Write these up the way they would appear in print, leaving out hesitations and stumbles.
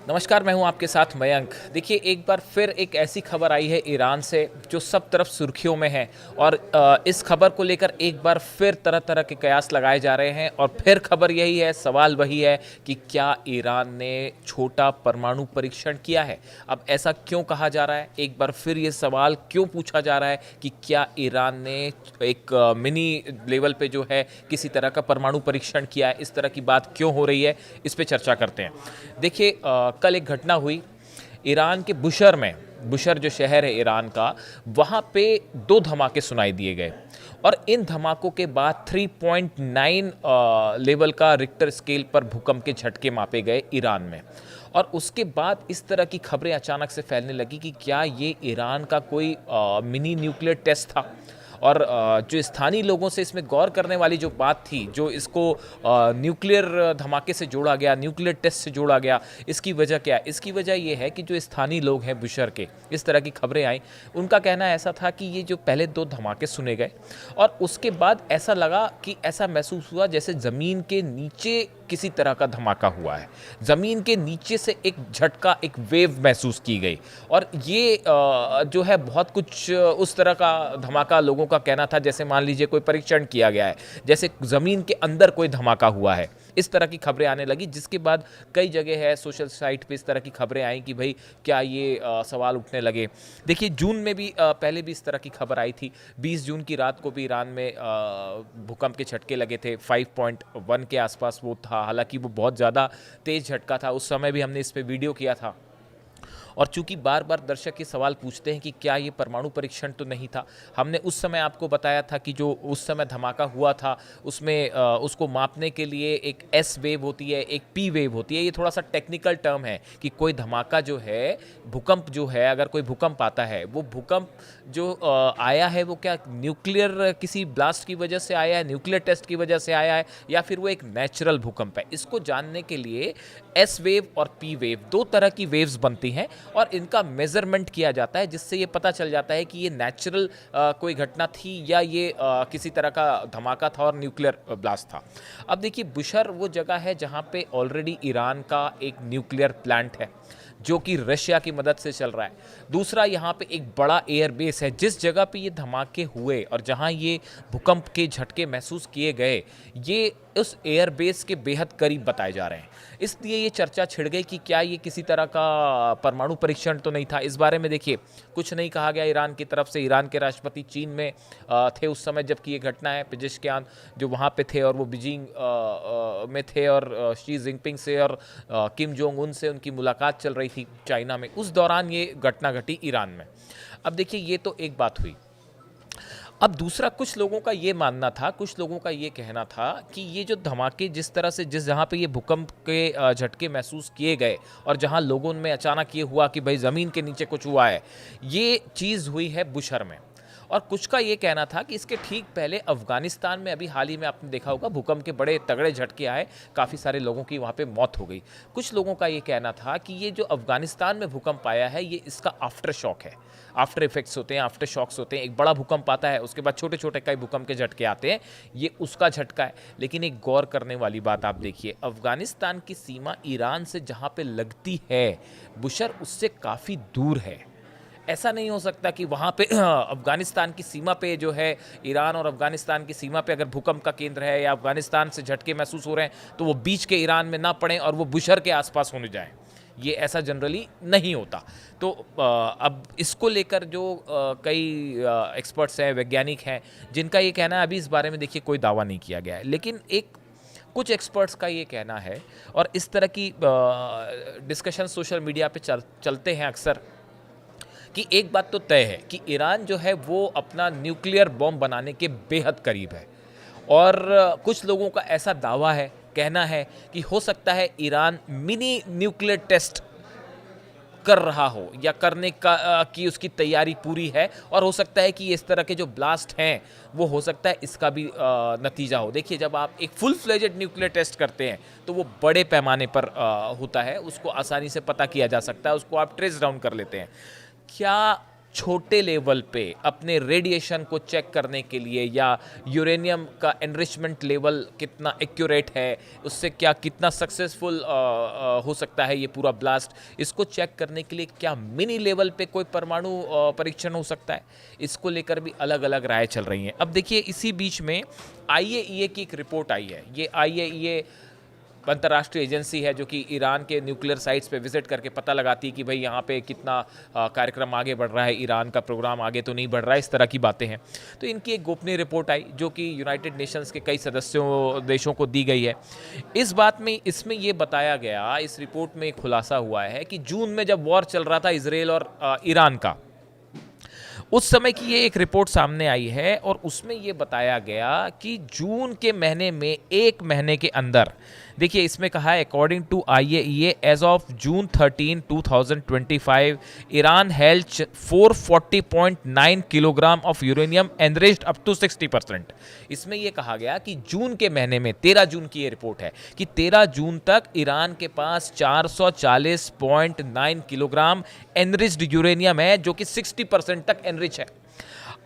नमस्कार, मैं हूं आपके साथ मयंक। देखिए, एक बार फिर एक ऐसी खबर आई है ईरान से जो सब तरफ सुर्खियों में है और इस खबर को लेकर एक बार फिर तरह तरह के कयास लगाए जा रहे हैं और फिर खबर यही है, सवाल वही है कि क्या ईरान ने छोटा परमाणु परीक्षण किया है। अब ऐसा क्यों कहा जा रहा है, एक बार फिर ये सवाल क्यों पूछा जा रहा है कि क्या ईरान ने एक मिनी लेवल पे जो है किसी तरह का परमाणु परीक्षण किया है, इस तरह की बात क्यों हो रही है, इस पे चर्चा करते हैं। देखिए, कल एक घटना हुई ईरान के बुशर में। बुशर जो शहर है ईरान का, वहाँ पे दो धमाके सुनाई दिए गए और इन धमाकों के बाद 3.9 लेवल का रिक्टर स्केल पर भूकंप के झटके मापे गए ईरान में। और उसके बाद इस तरह की खबरें अचानक से फैलने लगी कि क्या ये ईरान का कोई मिनी न्यूक्लियर टेस्ट था। और जो स्थानीय लोगों से इसमें गौर करने वाली जो बात थी, जो इसको न्यूक्लियर धमाके से जोड़ा गया, न्यूक्लियर टेस्ट से जोड़ा गया, इसकी वजह क्या है? इसकी वजह ये है कि जो स्थानीय लोग हैं बुशर के, इस तरह की खबरें आई, उनका कहना ऐसा था कि ये जो पहले दो धमाके सुने गए और उसके बाद ऐसा लगा कि ऐसा महसूस हुआ जैसे ज़मीन के नीचे किसी तरह का धमाका हुआ है। ज़मीन के नीचे से एक झटका, एक वेव महसूस की गई और ये जो है बहुत कुछ उस तरह का धमाका लोगों का कहना था जैसे मान लीजिए कोई परीक्षण किया गया है, जैसे ज़मीन के अंदर कोई धमाका हुआ है। इस तरह की खबरें आने लगी, जिसके बाद कई जगह है सोशल साइट पे इस तरह की खबरें आई कि भाई क्या ये सवाल उठने लगे। देखिए, जून में भी पहले भी इस तरह की खबर आई थी। 20 जून की रात को भी ईरान में भूकंप के झटके लगे थे। 5.1 के आसपास वो था, हालांकि वो बहुत ज़्यादा तेज़ झटका था। उस समय भी हमने इस पर वीडियो किया था। और चूंकि बार बार दर्शक ये सवाल पूछते हैं कि क्या ये परमाणु परीक्षण तो नहीं था, हमने उस समय आपको बताया था कि जो उस समय धमाका हुआ था उसमें उसको मापने के लिए एक एस वेव होती है, एक पी वेव होती है। ये थोड़ा सा टेक्निकल टर्म है कि कोई धमाका जो है, भूकंप जो है, अगर कोई भूकंप आता है, वो भूकंप जो आया है वो क्या न्यूक्लियर किसी ब्लास्ट की वजह से आया है, न्यूक्लियर टेस्ट की वजह से आया है, या फिर वो एक नेचुरल भूकंप है। इसको जानने के लिए एस वेव और पी वेव, दो तरह की वेव्स बनती हैं और इनका मेजरमेंट किया जाता है, जिससे ये पता चल जाता है कि ये नेचुरल कोई घटना थी या ये किसी तरह का धमाका था और न्यूक्लियर ब्लास्ट था। अब देखिए, बुशर वो जगह है जहाँ पे ऑलरेडी ईरान का एक न्यूक्लियर प्लांट है जो कि रशिया की मदद से चल रहा है। दूसरा, यहाँ पे एक बड़ा एयरबेस है जिस जगह पे ये धमाके हुए और जहाँ ये भूकंप के झटके महसूस किए गए, ये उस एयरबेस के बेहद करीब बताए जा रहे हैं। इसलिए ये चर्चा छिड़ गई कि क्या ये किसी तरह का परमाणु परीक्षण तो नहीं था। इस बारे में देखिए, कुछ नहीं कहा गया ईरान की तरफ से। ईरान के राष्ट्रपति चीन में थे उस समय जबकि ये घटना है। पेजेशकियान जो वहाँ पे थे और वो बीजिंग में थे और शी जिनपिंग से और किम जोंग उन से उनकी मुलाकात चल रही थी चाइना में। उस दौरान ये घटना घटी ईरान में। अब देखिए, ये तो एक बात हुई। अब दूसरा, कुछ लोगों का ये मानना था, कुछ लोगों का ये कहना था कि ये जो धमाके जिस तरह से जहाँ पे ये भूकंप के झटके महसूस किए गए और जहाँ लोगों में अचानक ये हुआ कि भाई ज़मीन के नीचे कुछ हुआ है, ये चीज़ हुई है बुशर में। और कुछ का ये कहना था कि इसके ठीक पहले अफगानिस्तान में अभी हाल ही में आपने देखा होगा भूकंप के बड़े तगड़े झटके आए, काफ़ी सारे लोगों की वहाँ पे मौत हो गई। कुछ लोगों का ये कहना था कि ये जो अफगानिस्तान में भूकंप आया है, ये इसका आफ्टर शॉक है। आफ्टर इफेक्ट्स होते हैं, आफ्टर शॉक्स होते हैं। एक बड़ा भूकंप आता है, उसके बाद छोटे छोटे कई भूकंप के झटके आते हैं, ये उसका झटका है। लेकिन एक गौर करने वाली बात आप देखिए, अफगानिस्तान की सीमा ईरान से जहाँ पे लगती है, बुशर उससे काफ़ी दूर है। ऐसा नहीं हो सकता कि वहाँ पे अफगानिस्तान की सीमा पे जो है, ईरान और अफगानिस्तान की सीमा पे अगर भूकंप का केंद्र है या अफगानिस्तान से झटके महसूस हो रहे हैं तो वो बीच के ईरान में ना पड़े और वो बुशर के आसपास होने जाए। ये ऐसा जनरली नहीं होता। तो अब इसको लेकर जो कई एक्सपर्ट्स हैं, वैज्ञानिक हैं, जिनका ये कहना है, अभी इस बारे में देखिए कोई दावा नहीं किया गया है, लेकिन एक कुछ एक्सपर्ट्स का ये कहना है और इस तरह की डिस्कशन सोशल मीडिया पे चलते हैं अक्सर कि एक बात तो तय है कि ईरान जो है वो अपना न्यूक्लियर बॉम्ब बनाने के बेहद करीब है। और कुछ लोगों का ऐसा दावा है, कहना है कि हो सकता है ईरान मिनी न्यूक्लियर टेस्ट कर रहा हो या करने का की उसकी तैयारी पूरी है और हो सकता है कि इस तरह के जो ब्लास्ट हैं वो हो सकता है इसका भी नतीजा हो। देखिए, जब आप एक फुल फ्लेजेड न्यूक्लियर टेस्ट करते हैं तो वो बड़े पैमाने पर होता है, उसको आसानी से पता किया जा सकता है, उसको आप ट्रेस डाउन कर लेते हैं। क्या छोटे लेवल पे अपने रेडिएशन को चेक करने के लिए या यूरेनियम का एनरिचमेंट लेवल कितना एक्यूरेट है, उससे क्या कितना सक्सेसफुल हो सकता है ये पूरा ब्लास्ट, इसको चेक करने के लिए क्या मिनी लेवल पे कोई परमाणु परीक्षण हो सकता है, इसको लेकर भी अलग अलग राय चल रही हैं। अब देखिए इसी बीच में आईएईए की एक रिपोर्ट आई है। ये आईएईए अंतर्राष्ट्रीय एजेंसी है जो कि ईरान के न्यूक्लियर साइट्स पे विजिट करके पता लगाती है कि भाई यहाँ पे कितना कार्यक्रम आगे बढ़ रहा है, ईरान का प्रोग्राम आगे तो नहीं बढ़ रहा है, इस तरह की बातें हैं। तो इनकी एक गोपनीय रिपोर्ट आई जो कि यूनाइटेड नेशंस के कई देशों को दी गई है। इस बात में इसमें ये बताया गया, इस रिपोर्ट में खुलासा हुआ है कि जून में जब वॉर चल रहा था इसराइल और ईरान का, उस समय की ये एक रिपोर्ट सामने आई है और उसमें ये बताया गया कि जून के महीने में एक महीने के अंदर, देखिए इसमें कहा है according to IAEA as of June 13 2025 Iran held 440.9 kilogram of uranium enriched up to 60%। इसमें यह कहा गया कि जून के महीने में 13 जून की ये रिपोर्ट है कि 13 जून तक ईरान के पास 440.9 किलोग्राम एनरिच्ड यूरेनियम है जो कि 60% तक एनरिच है।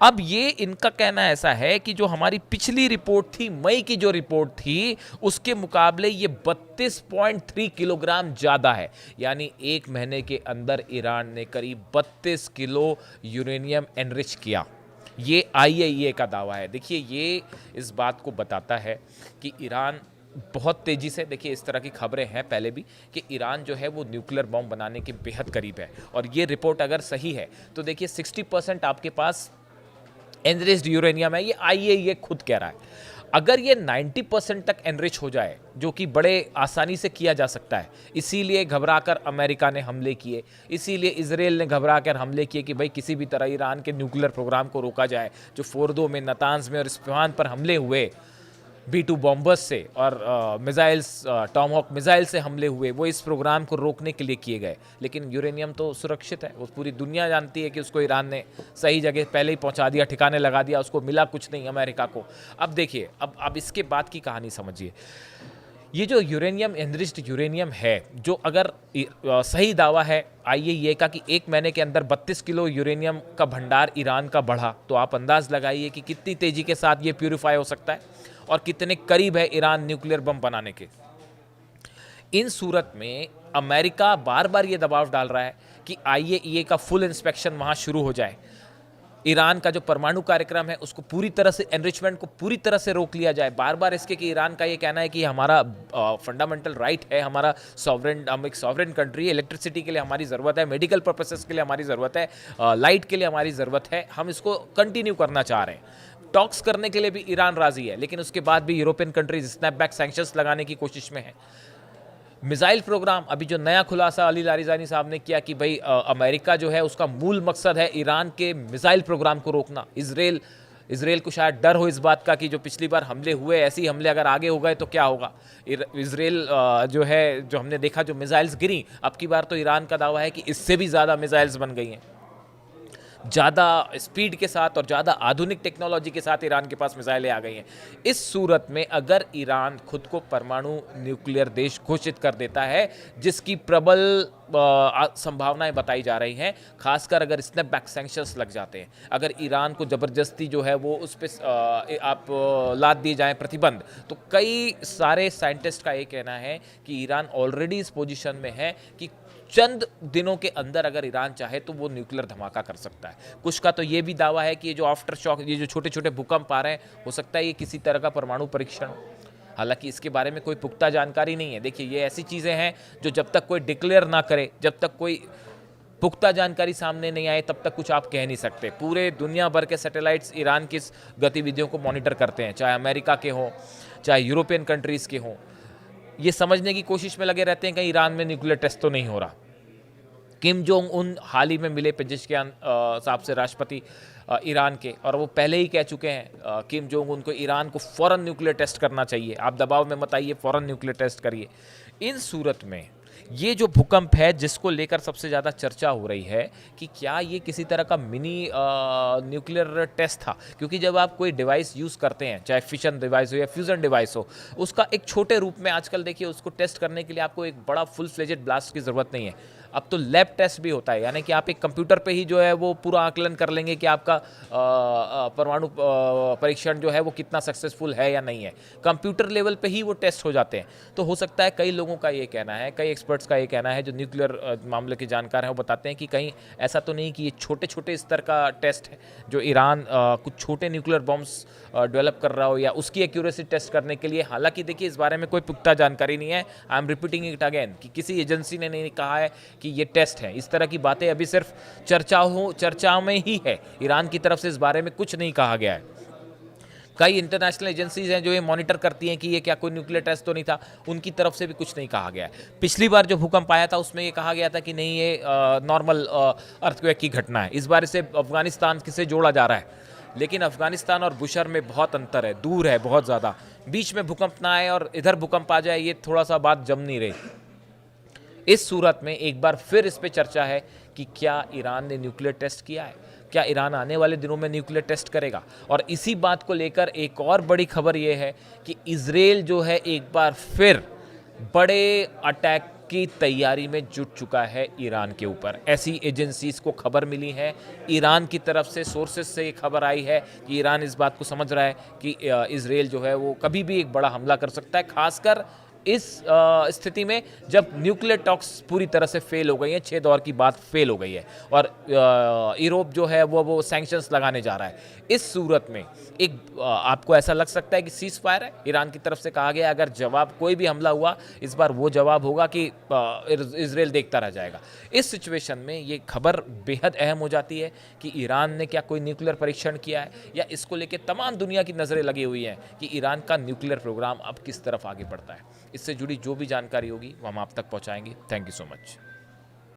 अब ये इनका कहना ऐसा है कि जो हमारी पिछली रिपोर्ट थी, मई की जो रिपोर्ट थी, उसके मुकाबले ये 32.3 किलोग्राम ज़्यादा है। यानी एक महीने के अंदर ईरान ने करीब 32 किलो यूरेनियम एनरिच किया। ये आईएईए का दावा है। देखिए ये इस बात को बताता है कि ईरान बहुत तेज़ी से, देखिए इस तरह की खबरें हैं पहले भी कि ईरान जो है वो न्यूक्लियर बॉम्ब बनाने के बेहद करीब है। और ये रिपोर्ट अगर सही है तो देखिए 60% आपके पास एनरिच्ड यूरेनियम है, ये आईएईए खुद कह रहा है। अगर ये 90% तक एनरिच हो जाए, जो कि बड़े आसानी से किया जा सकता है, इसीलिए घबराकर अमेरिका ने हमले किए, इसीलिए इजराइल ने घबराकर हमले किए कि भाई किसी भी तरह ईरान के न्यूक्लियर प्रोग्राम को रोका जाए। जो फोर्दो में, नतांज में और इस्फहान पर हमले हुए B-2 बॉम्बर्स से और मिसाइल्स, टॉमहॉक मिसाइल से हमले हुए, वो इस प्रोग्राम को रोकने के लिए किए गए। लेकिन यूरेनियम तो सुरक्षित है, वो पूरी दुनिया जानती है कि उसको ईरान ने सही जगह पहले ही पहुंचा दिया, ठिकाने लगा दिया, उसको मिला कुछ नहीं अमेरिका को। अब देखिए, अब इसके बाद की कहानी समझिए। ये जो यूरेनियम, एनरिच्ड यूरेनियम है, जो अगर सही दावा है आईएईए का कि एक महीने के अंदर 32 किलो यूरेनियम का भंडार ईरान का बढ़ा, तो आप अंदाज लगाइए कि कितनी तेज़ी के साथ ये प्यूरिफाई हो सकता है और कितने करीब है ईरान न्यूक्लियर बम बनाने के। इन सूरत में अमेरिका बार बार ये दबाव डाल रहा है कि आईएईए का फुल इंस्पेक्शन वहाँ शुरू हो जाए, ईरान का जो परमाणु कार्यक्रम है उसको पूरी तरह से, एनरिचमेंट को पूरी तरह से रोक लिया जाए। बार बार इसके कि ईरान का ये कहना है कि हमारा फंडामेंटल राइट है, हमारा सॉवरेन, हम एक सॉवरेन कंट्री है, इलेक्ट्रिसिटी के लिए हमारी ज़रूरत है, मेडिकल पर्पसेस के लिए हमारी ज़रूरत है, लाइट के लिए हमारी ज़रूरत है, हम इसको कंटिन्यू करना चाह रहे हैं। टॉक्स करने के लिए भी ईरान राजी है, लेकिन उसके बाद भी यूरोपियन कंट्रीज स्नैपबैक सैंक्शंस लगाने की कोशिश में है। मिसाइल प्रोग्राम, अभी जो नया खुलासा अली लारिजानी साहब ने किया कि भाई अमेरिका जो है उसका मूल मकसद है ईरान के मिसाइल प्रोग्राम को रोकना। इजराइल को शायद डर हो इस बात का कि जो पिछली बार हमले हुए, ऐसे ही हमले अगर आगे हो गए तो क्या होगा। इजराइल जो है, जो हमने देखा जो मिसाइल्स गिरी, अब की बार तो ईरान का दावा है कि इससे भी ज़्यादा मिसाइल्स बन गई हैं, ज़्यादा स्पीड के साथ और ज़्यादा आधुनिक टेक्नोलॉजी के साथ ईरान के पास मिसाइलें आ गई हैं। इस सूरत में अगर ईरान खुद को परमाणु न्यूक्लियर देश घोषित कर देता है, जिसकी प्रबल संभावनाएं बताई जा रही हैं, खासकर अगर स्नैपबैक सैंक्शंस लग जाते हैं, अगर ईरान को ज़बरदस्ती जो है वो उस पर आप लाद दिए जाएँ प्रतिबंध, तो कई सारे साइंटिस्ट का ये कहना है कि ईरान ऑलरेडी इस पोजीशन में है कि चंद दिनों के अंदर अगर ईरान चाहे तो वो न्यूक्लियर धमाका कर सकता है। कुछ का तो ये भी दावा है कि ये जो आफ्टर शॉक, ये जो छोटे छोटे भूकंप आ रहे हैं, हो सकता है ये किसी तरह का परमाणु परीक्षण। हालांकि इसके बारे में कोई पुख्ता जानकारी नहीं है। देखिए ये ऐसी चीज़ें हैं जो जब तक कोई डिक्लेयर ना करे, जब तक कोई पुख्ता जानकारी सामने नहीं आए, तब तक कुछ आप कह नहीं सकते। पूरे दुनिया भर के सैटेलाइट्स ईरान की गतिविधियों को मॉनिटर करते हैं, चाहे अमेरिका के हों, चाहे यूरोपियन कंट्रीज़ के हों। ये समझने की कोशिश में लगे रहते हैं कहीं ईरान में न्यूक्लियर टेस्ट तो नहीं हो रहा। किम जोंग उन हाल ही में मिले पेजिशकियान साहब से, राष्ट्रपति ईरान के, और वो पहले ही कह चुके हैं किम जोंग उनको ईरान को फ़ौरन न्यूक्लियर टेस्ट करना चाहिए, आप दबाव में मत आइए, फ़ौरन न्यूक्लियर टेस्ट करिए। इन सूरत में ये जो भूकंप है जिसको लेकर सबसे ज़्यादा चर्चा हो रही है कि क्या ये किसी तरह का मिनी न्यूक्लियर टेस्ट था, क्योंकि जब आप कोई डिवाइस यूज़ करते हैं, चाहे फिशन डिवाइस हो या फ्यूज़न डिवाइस हो, उसका एक छोटे रूप में आजकल देखिए उसको टेस्ट करने के लिए आपको एक बड़ा फुल फ्लेजेड ब्लास्ट की ज़रूरत नहीं है। अब तो लैब टेस्ट भी होता है, यानी कि आप एक कंप्यूटर पे ही जो है वो पूरा आकलन कर लेंगे कि आपका परमाणु परीक्षण जो है वो कितना सक्सेसफुल है या नहीं है। कंप्यूटर लेवल पे ही वो टेस्ट हो जाते हैं। तो हो सकता है, कई लोगों का ये कहना है, कई एक्सपर्ट्स का ये कहना है, जो न्यूक्लियर मामले के जानकार हैं वो बताते हैं कि कहीं ऐसा तो नहीं कि ये छोटे छोटे स्तर का टेस्ट है, जो ईरान कुछ छोटे न्यूक्लियर बॉम्ब्स डेवलप कर रहा हो या उसकी एक्यूरेसी टेस्ट करने के लिए। हालांकि देखिए, इस बारे में कोई पुख्ता जानकारी नहीं है। I am repeating it again कि किसी एजेंसी ने नहीं कहा है कि ये टेस्ट है। इस तरह की बातें अभी सिर्फ चर्चाओं में ही है। ईरान की तरफ से इस बारे में कुछ नहीं कहा गया है। कई इंटरनेशनल एजेंसीज हैं जो ये मॉनिटर करती हैं कि ये क्या कोई न्यूक्लियर टेस्ट तो नहीं था, उनकी तरफ से भी कुछ नहीं कहा गया है। पिछली बार जो भूकंप आया था उसमें ये कहा गया था कि नहीं, ये नॉर्मल अर्थक्वेक की घटना है। इस बार इसे अफगानिस्तान से जोड़ा जा रहा है, लेकिन अफगानिस्तान और बुशर में बहुत अंतर है, दूर है बहुत ज़्यादा। बीच में भूकंप ना आए और इधर भूकंप आ जाए, ये थोड़ा सा बात जम नहीं रही। इस सूरत में एक बार फिर इस पे चर्चा है कि क्या ईरान ने न्यूक्लियर टेस्ट किया है, क्या ईरान आने वाले दिनों में न्यूक्लियर टेस्ट करेगा। और इसी बात को लेकर एक और बड़ी खबर ये है कि इजराइल जो है एक बार फिर बड़े अटैक की तैयारी में जुट चुका है ईरान के ऊपर। ऐसी एजेंसीज को खबर मिली है, ईरान की तरफ से सोर्सेज से ये खबर आई है कि ईरान इस बात को समझ रहा है कि इजराइल जो है वो कभी भी एक बड़ा हमला कर सकता है, खासकर इस स्थिति में जब न्यूक्लियर टॉक्स पूरी तरह से फेल हो गई हैं, 6 दौर की बात फेल हो गई है और यूरोप जो है वो सैंक्शंस लगाने जा रहा है। इस सूरत में एक आपको ऐसा लग सकता है कि सीज फायर है, ईरान की तरफ से कहा गया अगर जवाब कोई भी हमला हुआ, इस बार वो जवाब होगा कि इजराइल देखता रह जाएगा। इस सिचुएशन में ये खबर बेहद अहम हो जाती है कि ईरान ने क्या कोई न्यूक्लियर परीक्षण किया है, या इसको लेकर तमाम दुनिया की नज़रें लगी हुई हैं कि ईरान का न्यूक्लियर प्रोग्राम अब किस तरफ आगे बढ़ता है। इससे जुड़ी जो भी जानकारी होगी वो हम आप तक पहुंचाएंगे। Thank you so much.